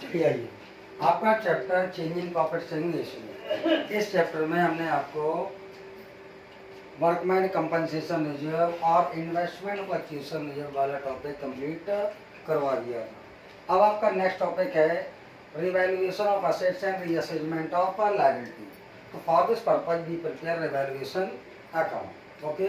चलिए आइए, आपका chapter change in profit sharing ratio. इस चैप्टर में हमने आपको वर्कमैन कंपनसेशन रिजर्व और इन्वेस्टमेंट फ्लक्चुएशन रिजर्व वाला टॉपिक कंप्लीट करवा दिया था। अब आपका नेक्स्ट टॉपिक है revaluation of assets and reassessment of liability. तो for this purpose be prepare revaluation account. Okay,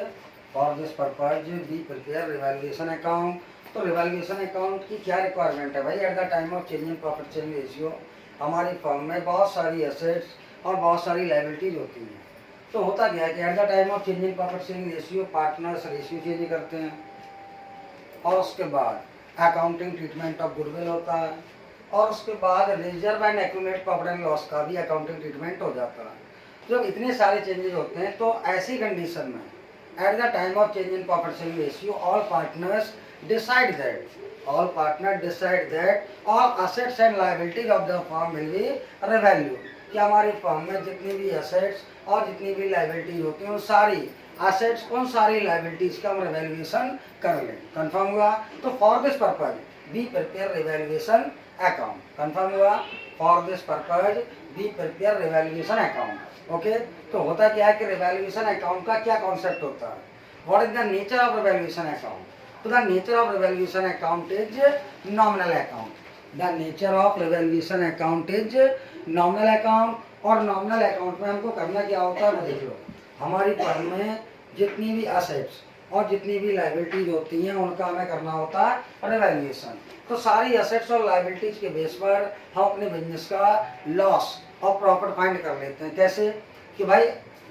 for this purpose be prepare revaluation account. तो रिवैल्यूएशन अकाउंट की क्या रिक्वायरमेंट है भाई? At the time of change in profit sharing ratio हमारी firm में बहुत सारी एसेट्स और बहुत सारी लायबिलिटीज होती हैं। तो होता क्या है कि eight the time of change in profit sharing ratio partners ratio change करते हैं और उसके बाद अकाउंटिंग ट्रीटमेंट ऑफ गुडविल होता है और उसके बाद reserve and accumulated profit and loss का भी अकाउंटिंग ट्रीटमेंट हो जाता है। जब इतने सारे चेंजेस होते हैं तो ऐसी कंडीशन में eight the time of change in profit sharing ratio all partners decide that all assets and liabilities of the firm will be revalued. कि हमारी फर्म में जितनी भी असेट्स और जितनी भी लायबिलिटीज होती हैं उन सारी असेट्स उन सारी लायबिलिटीज का हम रिवैल्यूएशन कर लें। कंफर्म हुआ? तो for this purpose be prepare revaluation account. Confirm हुआ? For this purpose be prepare revaluation account. Okay, तो होता क्या है कि रिवैल्यूएशन अकाउंट का क्या कॉन्सेप्ट होता है? What is the nature of revaluation account? तो the nature of revaluation account is nominal account. The nature of revaluation account is nominal account. और नॉमिनल अकाउंट में हमको करना क्या होता है वो देख लो। हमारी फर्म में जितनी भी असेट्स और जितनी भी लायबिलिटीज होती हैं उनका हमें करना होता है रिवैल्यूएशन। तो सारी असेट्स और लायबिलिटीज के बेस पर हम अपने बिजनेस का लॉस और प्रॉफिट फाइंड कर लेते हैं। कैसे? कि भाई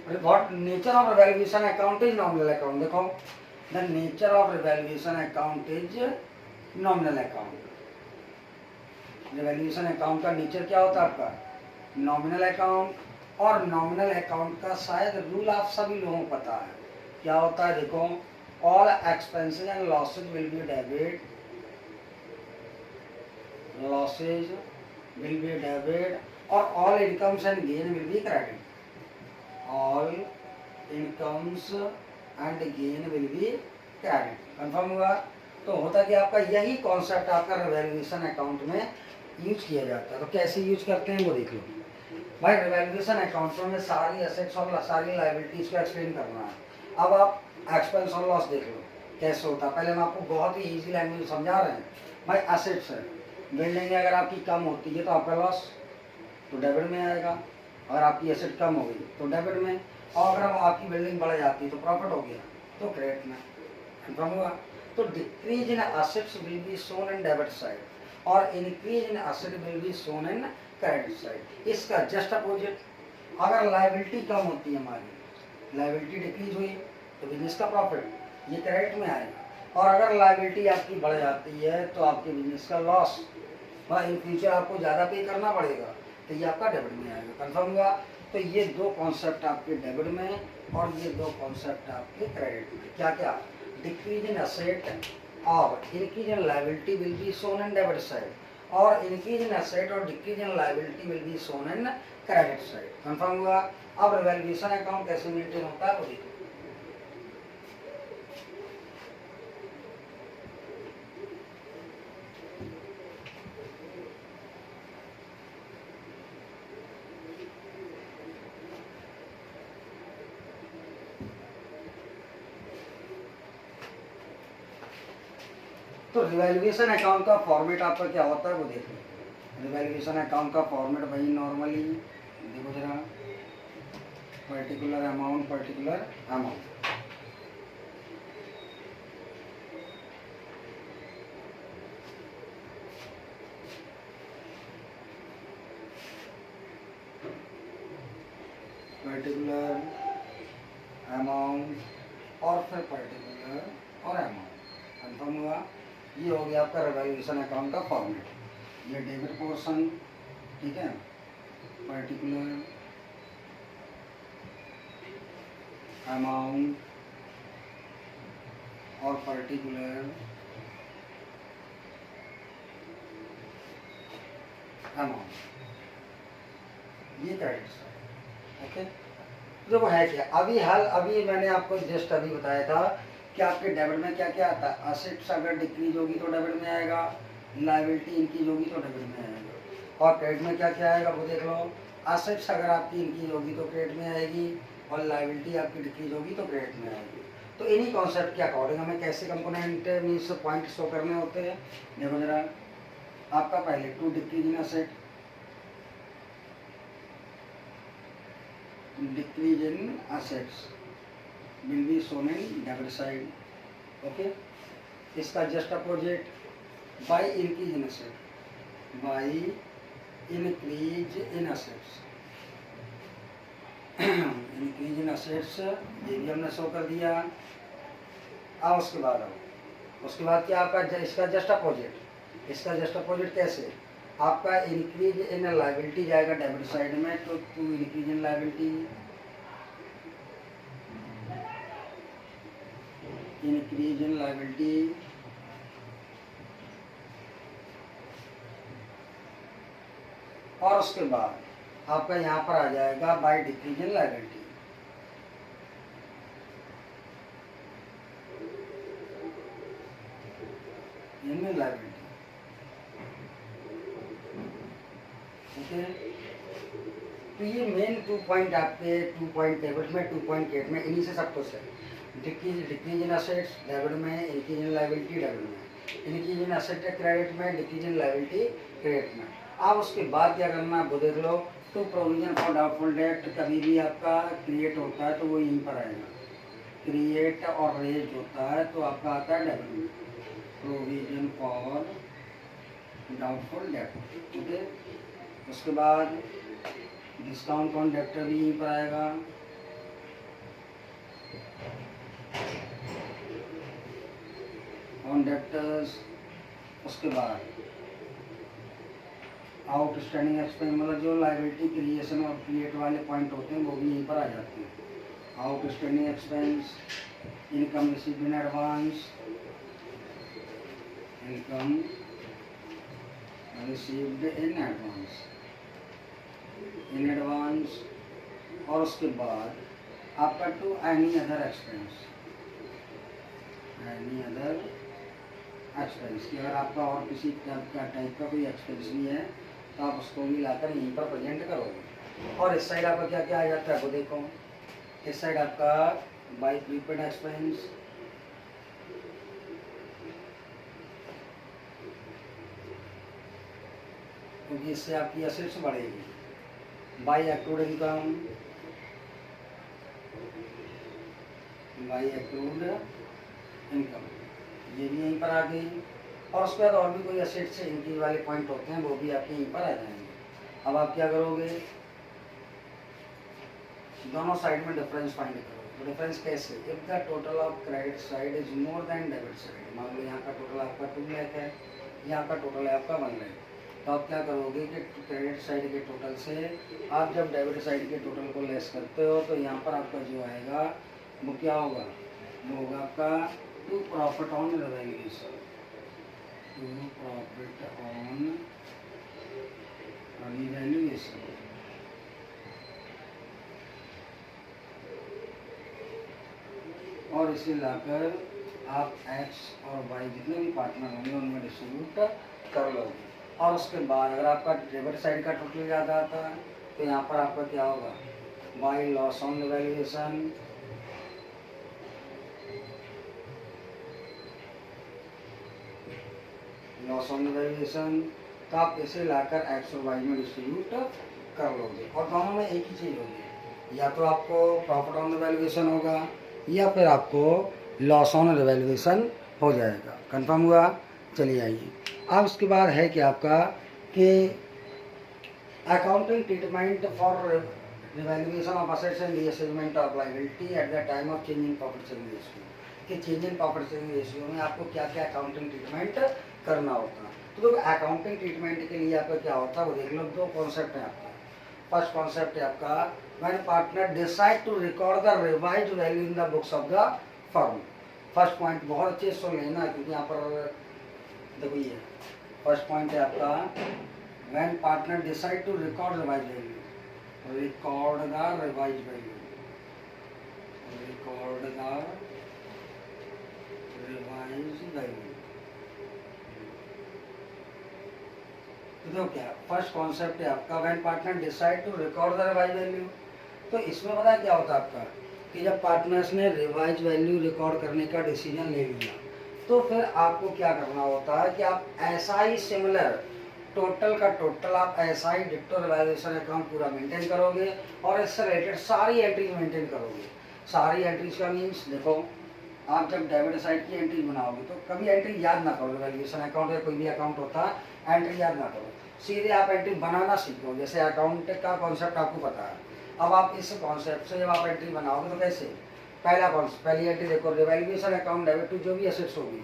what nature of revaluation account is nominal account. देखो, the nature of revaluation account is nominal account. Revaluation account का नेचर क्या होता है आपका? Nominal account. और नॉमिनल अकाउंट का शायद रूल आप सभी लोगों को पता है। क्या होता है? देखो, all expenses and losses will be debit, losses will be debit और all incomes and gain will be credit. All incomes and gain will be credit. Confirm हुआ? तो होता कि आपका यही कॉन्सेप्ट आपका रिवैल्यूएशन अकाउंट में यूज किया जाता है। तो कैसे यूज करते हैं वो देख लो भाई। रिवैल्यूएशन अकाउंट में सारी एसेट्स और सारी लायबिलिटीज को एक्सप्लेन करना है। अब आप एक्सपेंस और लॉस देख लो कैसे होता है। पहले हम आपको बहुत ही इजी लैंग्वेज समझा रहे हैं। भाई एसेट्स है, बिल्डिंग अगर आपकी कम होती है तो आपका लॉस तो डेबिट में आएगा। अगर आपकी एसेट कम हो गई तो डेबिट में, और अगर आपकी बिल्डिंग बढ़ जाती है तो प्रॉफिट हो गया तो क्रेडिट में। कंफर्म हुआ? तो decrease in assets will be shown in debit side और increase in asset will be shown in credit side. इसका जस्ट अपोजिट, अगर लायबिलिटी कम होती है हमारी, लायबिलिटी डिक्रीज हुई तो बिजनेस का प्रॉफिट ये क्रेडिट में आएगा। और अगर लायबिलिटी आपकी बढ़ जाती है तो आपके बिजनेस का लॉस, इन फ्यूचर आपको ज़्यादा पे करना पड़ेगा तो ये आपका डेबिट में आएगा। कंफर्म हुआ? तो ये दो कॉन्सेप्ट आपके डेबिट में और ये दो कॉन्सेप्ट आपके क्रेडिट में। क्या क्या? डिक्रीज इन एसेट और increase in liability will be shown in debit side और इंक्रीज इन एसेट और decrease in liability will be shown in credit side. Confirm हुआ? अब रिवैल्यूएशन अकाउंट कैसे मेंटेन होता है वो देखो। तो रिवैल्यूएशन अकाउंट का फॉर्मेट आपका क्या होता है वो देख लो। रिवैल्यूएशन अकाउंट का फॉर्मेट भाई नॉर्मली देखो जरा, particular amount particular amount. Particular amount और फिर पर्टिकुलर और अमाउंट। कंफर्म हुआ? ये हो गया आपका रिवैल्यूएशन अकाउंट का फॉर्मेट। ये डेबिट पोर्शन, ठीक है, पर्टिकुलर अमाउंट और पर्टिकुलर अमाउंट, ये क्रेडिट साइड। ओके, देखो है क्या अभी मैंने आपको जस्ट अभी बताया था कि आपके डेबिट में क्या क्या आता है। असेट्स अगर डिक्रीज होगी तो डेबिट में आएगा लायबिलिटी इंक्रीज होगी तो डेबिट में आएगा। और क्रेडिट में क्या क्या आएगा वो देख लो। असेट्स अगर आपकी इंक्रीज होगी तो क्रेडिट में आएगी, और लायबिलिटी आपकी डिक्रीज होगी तो क्रेडिट में आएगी। तो इन्हीं कॉन्सेप्ट के अकॉर्डिंग हमें कैसे कंपोनेंट मीन्स पॉइंट शो करने होते हैं। देखो जरा, आपका पहले to decrease in asset, decrease in assets will be shown in debit side. Okay, इसका just opposite by increase in asset, by increase in assets, increase in assets ये भी हमने शो कर दिया। अब उसके बाद उसके बाद क्या आपका इसका जस्ट अपोजिट, इसका जस्ट अपोजिट कैसे, आपका इंक्रीज इन लायबिलिटी जाएगा डेबिट साइड में, तो to increase in liability, increase in liability, और उसके बाद आपका यहाँ पर आ जाएगा by decrease in liability. In liability, okay. तो ये मेन 2 पॉइंट आपके 2 पॉइंट डेबिट में 2 पॉइंट क्रेडिट में, इन्हीं से सब कुछ है। डिक्रीज इन असेट्स डेबिट में, इंक्रीज इन लायबिलिटी डेबिट में, इंक्रीज इन असेट क्रेडिट में, डिक्रीज इन लायबिलिटी क्रेडिट में। अब उसके बाद क्या करना है वो देख लो। तो प्रोविजन फॉर डाउटफुल डेट कभी भी आपका क्रिएट होता है तो वो यहीं पर आएगा, क्रिएट और रेज होता है तो आपका आता है डेबिट में, provision for doubtful debt. Okay, उसके बाद डिस्काउंट ऑन डेप्टर भी यहीं पर आएगा, ऑन डेप्टर्स। उसके बाद आउटस्टैंडिंग एक्सपेंस, मतलब जो लायबिलिटी क्रिएशन और क्रिएट वाले पॉइंट होते हैं वो भी यहीं पर आ जाते हैं। Outstanding expense, income received in advance, income received in advance, in advance. और उसके बाद आपका to any other expense, any other expense कि अगर आपका और किसी टाइप का कोई एक्सपेंस भी है तो आप उसको भी लाकर यहीं पर प्रेजेंट करोगे। और इस साइड आपका क्या क्या आ जाता है वो देखो। इस साइड आपका बाय प्रीपेड एक्सपेंस, क्योंकि इससे आपकी असेट्स बढ़ेगी। By accrued income, by accrued income ये भी यहीं पर आ गई। और उसके बाद और भी कोई असेट से इंक्रीज वाले पॉइंट होते हैं वो भी आपके यहीं पर आ जाएंगे। अब आप क्या करोगे, दोनों साइड में डिफरेंस फाइंड करोगे। तो डिफरेंस कैसे, if the total of credit side is more than debit side, मान लो यहाँ का टोटल आपका 2 लाख है, यहाँ का टोटल है आपका 1 लाख, तो आप क्या करोगे कि क्रेडिट साइड के टोटल से आप जब डेबिट साइड के टोटल को लेस करते हो तो यहाँ पर आपका जो आएगा वो क्या होगा, वो होगा आपका to profit on revaluation, to profit on revaluation. और इसे लाकर आप एक्स और वाई जितने भी पार्टनर होंगे उनमें डिस्ट्रीब्यूट कर लोगे। और उसके बाद अगर आपका डेबिट साइड का टोटल ज़्यादा आता है तो यहाँ पर आपका क्या होगा, by loss on revaluation, loss on revaluation, तो आप इसे लाकर एक्स और वाई में डिस्ट्रीब्यूट कर लोगे। और दोनों में एक ही चीज़ होगी, या तो आपको प्रॉफिट ऑन रिवैल्यूएशन होगा या फिर आपको लॉस ऑन रिवैल्यूएशन हो जाएगा। कंफर्म हुआ? चलिए आइए। अब उसके बाद है कि आपका कि accounting treatment for revaluation of assets and reassessment of liability at the time of change in profit sharing ratio, कि change in profit sharing ratio में आपको क्या क्या अकाउंटिंग ट्रीटमेंट करना होता है। तो अकाउंटिंग ट्रीटमेंट के लिए आपका क्या होता है वो देख लो। 2 कॉन्सेप्ट है आपका। फर्स्ट कॉन्सेप्ट है आपका when partner decide to record the revised value in the books of the firm. First point बहुत अच्छे से लेना क्योंकि यहाँ पर देखो ये फर्स्ट पॉइंट है आपका when partner decide to record revised value, record the revised value, record the revised value. तो देखो क्या फर्स्ट कॉन्सेप्ट है आपका when partner decide to record the revise value. तो इसमें पता है क्या होता है आपका कि जब पार्टनर्स ने रिवाइज वैल्यू रिकॉर्ड करने का डिसीजन ले लिया तो फिर आपको क्या करना होता है कि आप ऐसा ही सिमिलर टोटल का टोटल आप ऐसा ही डिट्टो रिवाइजेशन अकाउंट पूरा मेंटेन करोगे और इससे रिलेटेड सारी एंट्रीज मेंटेन करोगे। सारी एंट्रीज का मीन्स देखो आप जब डेबिट साइड की एंट्री बनाओगे तो कभी एंट्री याद ना करो, वैल्यूएशन अकाउंट या कोई भी अकाउंट होता है एंट्री याद ना करो, सीधे आप एंट्री बनाना सीखो। जैसे अकाउंट का कॉन्सेप्ट आपको पता है, अब आप इस कॉन्सेप्ट से जब आप एंट्री बनाओगे तो कैसे पहला कॉन्सेप्ट पहली एंट्री देखो रिवैल्यूएशन अकाउंट डेबिट टू जो भी एसेट्स होगी,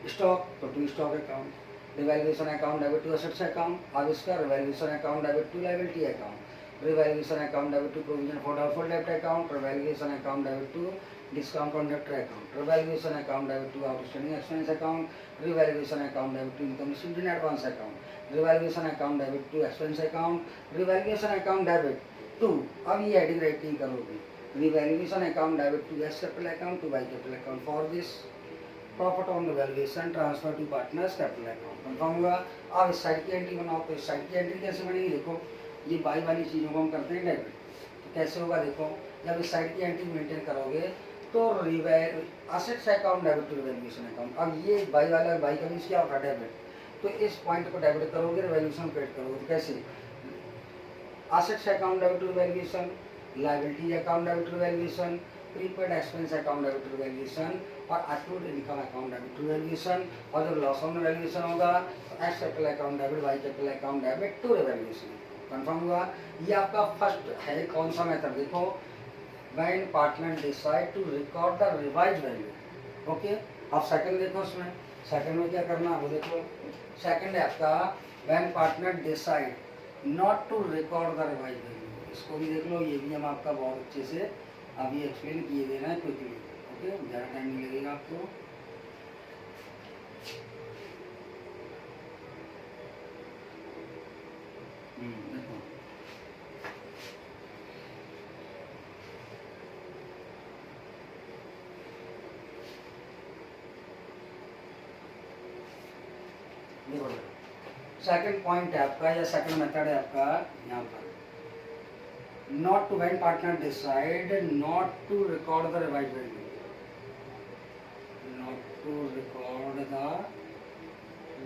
स्टॉक तो to stock account, revaluation account debit to assets account, अब इसका revaluation account debit to liability account, revaluation account debit to provision for doubtful डेब्ट account, revaluation account debit to discount on डेब्ट account, revaluation account debit to outstanding expense account, revaluation account debit to income received in advance account, revaluation account debit to expense account, revaluation account debit to, अब ये adding writing करोगे, revaluation account debit to S capital account to Y capital account for this profit on revaluation transfer to partners capital account confirm हुआ। अब इस side की entry बनाओ, तो इस साइड की एंट्री कैसे बनेगी देखो, ये बाई वाली चीज़ों को हम करते हैं डेबिट, तो कैसे होगा देखो जब इस साइड की एंट्री मेंटेन करोगे तो assets account debit to revaluation account, अब ये बाई वाला बाई का मीन्स क्या होगा डेबिट, तो इस पॉइंट को डेबिट करोगे रिवैल्यूएशन क्रेडिट करोगे, तो कैसे assets account debit to valuation, liability account debit to valuation, prepaid expense account debit to valuation और accrued income account debit to valuation, और जब लॉस ऑन वैल्यूएशन होगा तो X capital account debit Y capital account debit to revaluation. Confirm हुआ। ये आपका first है, कौन सा मेथड देखो, when partner decide to record the revise value. Okay, अब सेकंड देखो, उसमें सेकंड में क्या करना है वो देखो, सेकंड है आपका when partner decide not to record the revise value. इसको भी देख लो, ये भी हम आपका बहुत अच्छे से अभी एक्सप्लेन किए देना है क्विकली। ओके, ज़्यादा टाइम नहीं लगेगा आपको। देखो सेकंड पॉइंट है आपका या सेकंड मेथड है आपका यहाँ पर, not to when partner decide not to record the revise value, not to record the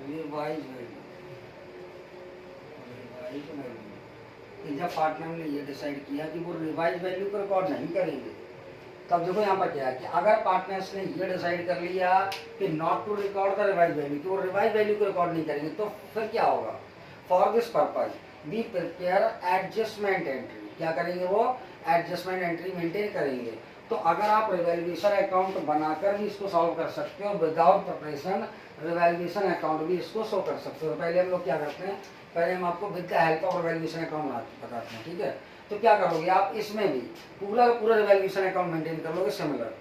revise value, revise value. जब पार्टनर ने ये डिसाइड किया कि वो रिवाइज वैल्यू को रिकॉर्ड नहीं करेंगे, तब देखो यहाँ पर क्या है कि अगर पार्टनर्स ने ये डिसाइड कर लिया कि not to record the revise value, तो वो रिवाइज वैल्यू को रिकॉर्ड नहीं करेंगे, तो फिर क्या होगा, for this purpose we prepare adjustment entry. क्या करेंगे वो, एडजस्टमेंट एंट्री मेंटेन करेंगे। तो अगर आप रिवैल्यूएशन अकाउंट बनाकर भी इसको सॉल्व कर सकते हो, विदाउट प्रिपरेशन रिवैल्यूएशन अकाउंट भी इसको शो कर सकते हो। तो पहले हम लोग क्या करते हैं, पहले हम आपको with the help of revaluation account बताते हैं, ठीक है। तो क्या करोगे आप, इसमें भी पूरा पूरा रिवैल्यूएशन अकाउंट मेंटेन कर लोगे सिमिलर।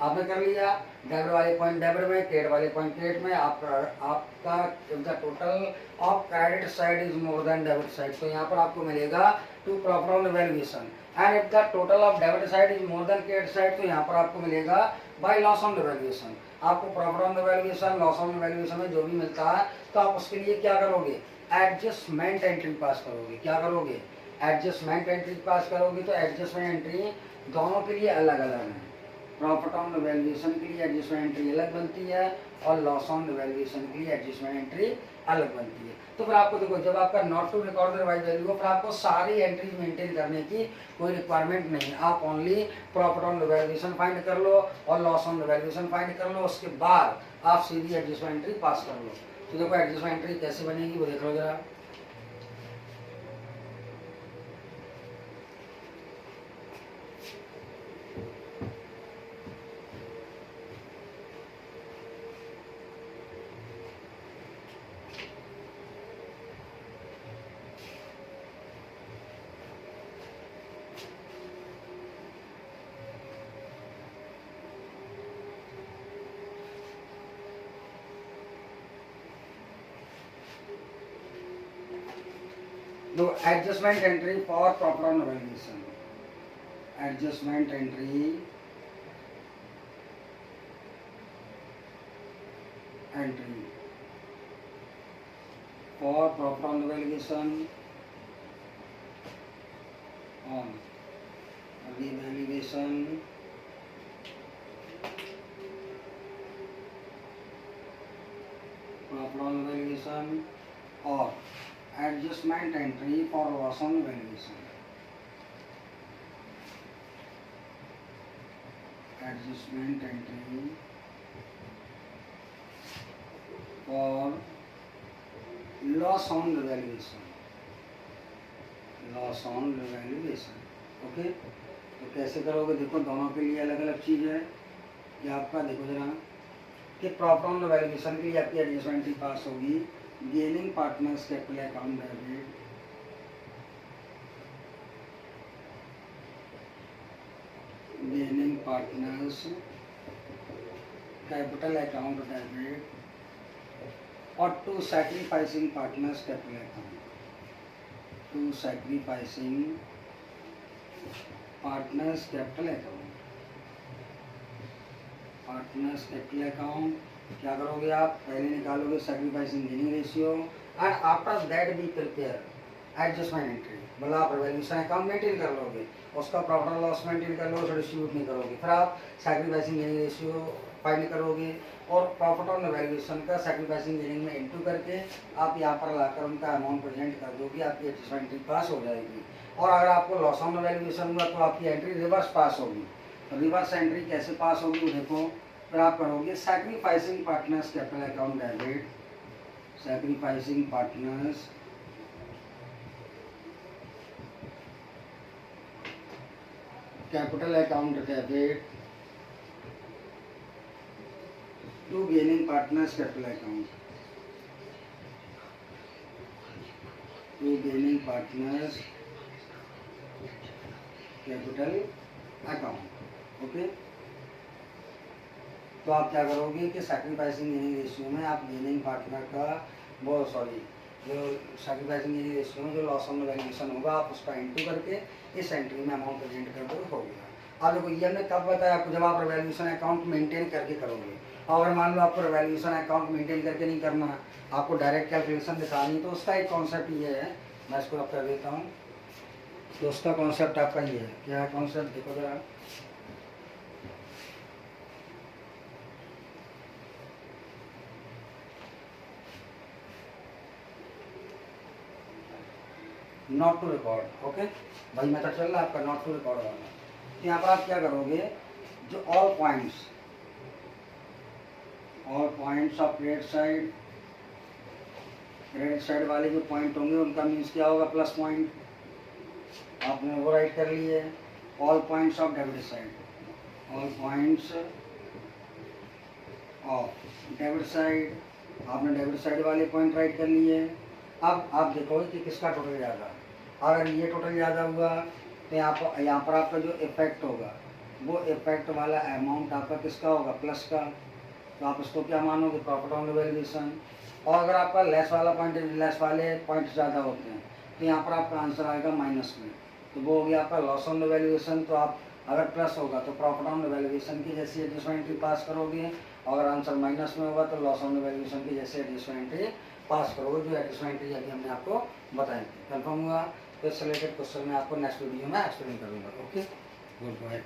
आपने कर लिया डेबिट वाले पॉइंट डेबिट में, क्रेडिट वाले पॉइंट क्रेडिट में, आपका the total of credit side is more than debit side, तो यहाँ पर आपको मिलेगा to profit on revaluation, and if the total of debit side is more than credit side, तो यहाँ पर आपको मिलेगा बाय लॉस ऑन रिवैल्यूएशन। आपको profit on revaluation loss on revaluation में जो भी मिलता है, तो आप उसके लिए क्या करोगे, एडजस्टमेंट एंट्री पास करोगे। क्या करोगे, एडजस्टमेंट एंट्री पास करोगे। तो एडजस्टमेंट एंट्री दोनों के लिए अलग अलग है, प्रॉफिट ऑन वैल्यूएशन के लिए एडजस्टमेंट एंट्री अलग बनती है और लॉस ऑन वैल्यूएशन के लिए एडजस्टमेंट एंट्री अलग बनती है। तो फिर आपको देखो, जब आपका not to record the revise value हो, फिर आपको सारी एंट्रीज मेंटेन करने की कोई रिक्वायरमेंट नहीं है। आप only profit on valuation find कर लो और लॉस ऑन वैल्यूएशन फाइंड कर लो, उसके बाद आप सीधी एडजस्टमेंट एंट्री पास कर लो। तो देखो एडजस्टमेंट एंट्री कैसे बनेगी वो देख लो जरा। तो adjustment entry for profit on valuation, adjustment entry for profit on revaluation on revaluation profit on revaluation or adjustment entry for loss on revaluation. Adjustment entry for loss on revaluation. Loss on revaluation. Okay, तो कैसे करोगे? देखो दोनों के लिए अलग अलग चीज़ है। ये आपका देखो जरा कि प्रॉफिट ऑन रिवैल्यूएशन के लिए आपकी एडजस्टमेंट ही पास होगी। Gaining partners capital account debit, gaining partners capital account debit और to sacrificing partners capital account, to sacrificing partners capital account, partners capital account क्या करोगे आप? पहले निकालोगे sacrificing gaining ratio and after that be prepare adjustment entry. मतलब आप revaluation account maintain कर लोगे, उसका प्रॉफिट और लॉस मेंटेन कर लोगे, डिस्ट्रीब्यूट नहीं करोगे। फिर आप सैक्रिफाइसिंग गेनिंग रेशियो फाइंड करोगे और प्रॉफिट और रिवैल्यूएशन का सैक्रिफाइसिंग गेनिंग में इंटू करके आप यहाँ पर लाकर उनका अमाउंट प्रेजेंट कर दोगे, आपकी एडजस्टमेंट एंट्री पास हो जाएगी। और अगर आपको लॉस ऑन रिवैल्यूएशन हुआ तो आपकी एंट्री रिवर्स पास होगी। रिवर्स एंट्री कैसे पास होगी वो देखो। फिर आप करोगे sacrificing partners capital account debit, sacrificing partners capital account debit to gaining partners capital account, to gaining partners capital account. Okay, तो आप क्या करोगे कि सैक्रिफाइसिंग गेनिंग रेशियो में आप गेनिंग पार्टनर का वो जो सैक्रिफाइसिंग गेनिंग रेशियो में जो लॉस ऑन रिवैल्यूएशन होगा आप उसका इंटू करके इस एंट्री में अमाउंट प्रेजेंट कर दो, हो गया। अब देखो ये हमने कब बताया आपको? जब आप रिवैल्यूएशन अकाउंट मेंटेन करके करोगे। और अगर मान लो आपको रिवैल्यूएशन अकाउंट मेंटेन करके नहीं करना, आपको डायरेक्ट कैलकुलेशन दिखानी, तो उसका एक कॉन्सेप्ट ये है, मैं इसको अब कर देता हूँ। तो उसका कॉन्सेप्ट आपका ये है, क्या है कॉन्सेप्ट देखो जरा। Not to record. ओके भाई, मेथड चल रहा है आपका नॉट टू रिकॉर्ड वाला। तो यहाँ पर आप क्या करोगे, जो all points of credit side वाले जो पॉइंट होंगे उनका मीन्स क्या होगा? Plus point. आपने वो राइट कर लिए। All points of debit side, all points of debit side, आपने डेबिट साइड वाले पॉइंट राइट कर लिए। अब आप देखोगे कि किसका टोटल ज़्यादा। अगर ये टोटल ज़्यादा हुआ तो यहाँ पर आपका जो इफेक्ट होगा वो इफेक्ट वाला अमाउंट आपका किसका होगा? प्लस का। तो आप इसको क्या मानोगे? Profit on revaluation. और अगर आपका लेस वाले पॉइंट ज़्यादा होते हैं तो यहाँ पर आपका आंसर आएगा माइनस में, तो वो हो गया आपका लॉस ऑन रिवैल्यूएशन। तो आप अगर प्लस होगा तो प्रॉफिट ऑन रिवैल्यूएशन की जैसी एडजस्टमेंट एंट्री पास करोगे, अगर आंसर माइनस में होगा तो लॉस ऑन रिवैल्यूएशन की जैसे एडजस्टमेंट एंट्री पास करोगे, जो एडजस्टमेंट एंट्री अभी हमने आपको बताई। कंफर्म हुआ? तो इससे रिलेटेड क्वेश्चन मैं आपको नेक्स्ट वीडियो में एक्सप्लेन करूँगा। Okay, good bye.